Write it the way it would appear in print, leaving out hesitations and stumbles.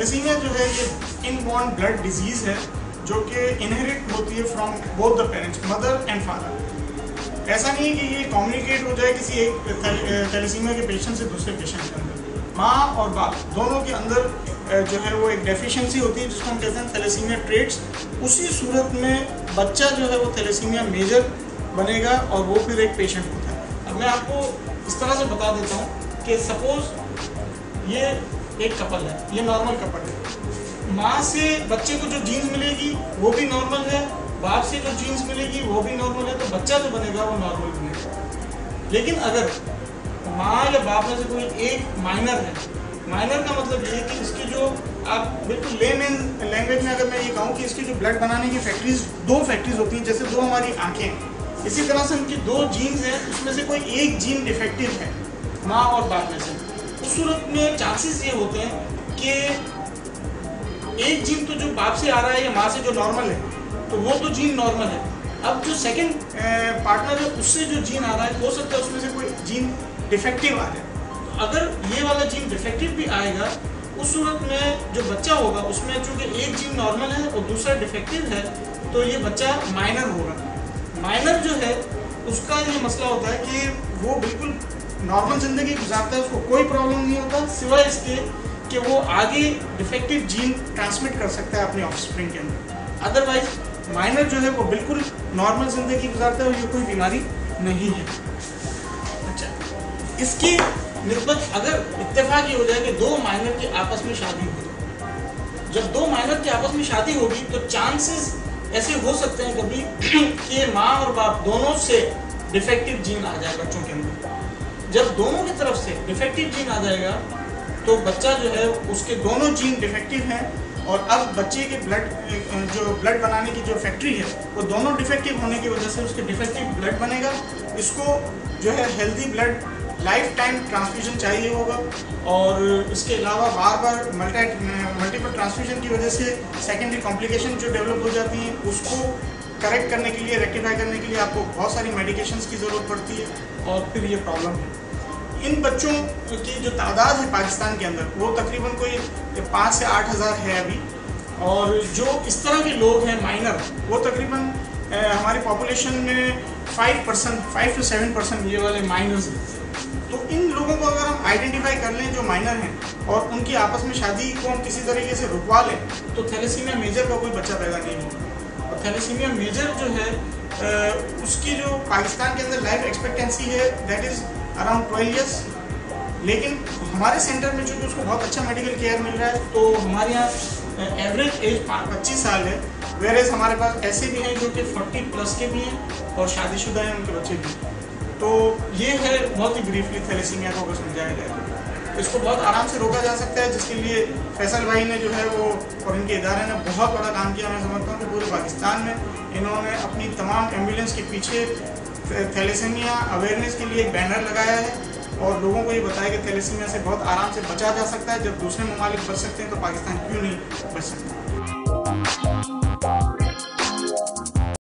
Thalassaemia जो है ये इनबॉर्न ब्लड डिजीज़ है जो कि इनहेरिट होती है from both the parents, mother and father. ऐसा नहीं है कि ये कम्युनिकेट हो जाए किसी एक थैलेसीमिया के पेशेंट से दूसरे पेशेंट के अंदर। माँ और बाप दोनों के अंदर जो है वो एक डेफिशिएंसी होती है जिसको हम कहते हैं थैलेसीमिया ट्रेट्स। उसी सूरत में बच्चा जो है वो थैलेसीमिया मेजर बनेगा और वो फिर एक पेशेंट होता है। अब मैं आपको इस तरह से बता देता हूँ कि सपोज ये एक कपल है, ये नॉर्मल कपल है। माँ से बच्चे को जो जीन्स मिलेगी वो भी नॉर्मल है, बाप से जो जीन्स मिलेगी वो भी नॉर्मल है, तो बच्चा जो बनेगा वो नॉर्मल बनेगा। लेकिन अगर माँ या बाप में से कोई एक माइनर है, माइनर का मतलब ये है कि इसकी जो आप बिल्कुल लेमैन लैंग्वेज में अगर मैं ये कहूँ कि इसकी जो ब्लड बनाने की फैक्ट्रीज, दो फैक्ट्रीज होती हैं, जैसे दो हमारी आँखें हैं, इसी तरह से उनकी दो जीन्स हैं, उसमें से कोई एक जीन डिफेक्टिव है माँ और बाप में से। उस सूरत में चांसेस ये होते हैं कि एक जीन तो जो बाप से आ रहा है या माँ से जो नॉर्मल है तो वो तो जीन नॉर्मल है। अब जो सेकंड पार्टनर है उससे जो जीन आ रहा है हो सकता है उसमें से कोई जीन डिफेक्टिव आ जाए। तो अगर ये वाला जीन डिफेक्टिव भी आएगा उस सूरत में जो बच्चा होगा उसमें चूँकि एक जीन नॉर्मल है और दूसरा डिफेक्टिव है तो ये बच्चा माइनर होगा। माइनर जो है उसका ये मसला होता है कि वो बिल्कुल नॉर्मल ज़िंदगी गुजारता है, उसको कोई प्रॉब्लम नहीं होता सिवाय इसके कि वो आगे डिफेक्टिव जीन ट्रांसमिट कर सकता है अपने ऑफस्प्रिंग के अंदर। अदरवाइज माइनर जो है वो बिल्कुल नॉर्मल ज़िंदगी गुजारता है और ये कोई बीमारी नहीं है। अच्छा, इसकी निस्बत अगर इत्तेफाक ये हो जाए कि दो माइनर की आपस में शादी हो जाए, जब दो माइनर की आपस में शादी होगी तो चांसेस ऐसे हो सकते हैं कभी कि माँ और बाप दोनों से डिफेक्टिव जीन आ जाए बच्चों के अंदर। जब दोनों की तरफ से डिफेक्टिव जीन आ जाएगा तो बच्चा जो है उसके दोनों जीन डिफेक्टिव हैं और अब बच्चे के ब्लड बनाने की जो फैक्ट्री है वो दोनों डिफेक्टिव होने की वजह से उसके डिफेक्टिव ब्लड बनेगा। इसको जो है healthy blood life time transfusion चाहिए होगा और इसके अलावा बार बार मल्टीपल ट्रांसफ्यूजन की वजह से सेकेंडरी कॉम्प्लिकेशन जो डेवलप हो जाती हैं उसको करेक्ट करने के लिए, रेक्टिफाई करने के लिए आपको बहुत सारी मेडिकेशंस की ज़रूरत पड़ती है और फिर ये प्रॉब्लम है। इन बच्चों की जो तादाद है पाकिस्तान के अंदर वो तकरीबन कोई 5 से 8 हज़ार है अभी, और जो इस तरह के लोग हैं माइनर वो तकरीबन हमारी पॉपुलेशन में 5 to 7% ये वाले माइनर्स हैं। तो इन लोगों को अगर हम आइडेंटिफाई कर लें जो माइनर हैं और उनकी आपस में शादी को हम किसी तरीके से रुकवा लें तो थैलेसीमिया मेजर का कोई बच्चा पैदा नहीं होगा। और थैलेसीमिया मेजर जो है उसकी जो पाकिस्तान के अंदर लाइफ एक्सपेक्टेंसी है दैट इज़ अराउंड 12 ईयर्स। लेकिन हमारे सेंटर में चूँकि उसको बहुत अच्छा मेडिकल केयर मिल रहा है तो हमारे यहाँ एवरेज एज 25 साल है, वेरेज हमारे पास ऐसे भी हैं जो कि 40 प्लस के भी हैं और शादीशुदा हैं, उनके बच्चे भी। तो ये है बहुत ही ब्रीफली थैलेसीमिया को अगर समझाया जाए तो इसको बहुत आराम से रोका जा सकता है, जिसके लिए फैसल भाई ने जो है वो और इनके इदारे ने बहुत बड़ा काम किया। मैं समझता हूँ कि पूरे पाकिस्तान में इन्होंने अपनी तमाम एम्बुलेंस के पीछे थैलेसीमिया अवेयरनेस के लिए एक बैनर लगाया है और लोगों को ये बताया कि थैलेसीमिया से बहुत आराम से बचा जा सकता है। जब दूसरे ममालिक बच सकते हैं तो पाकिस्तान क्यों नहीं बच सकता।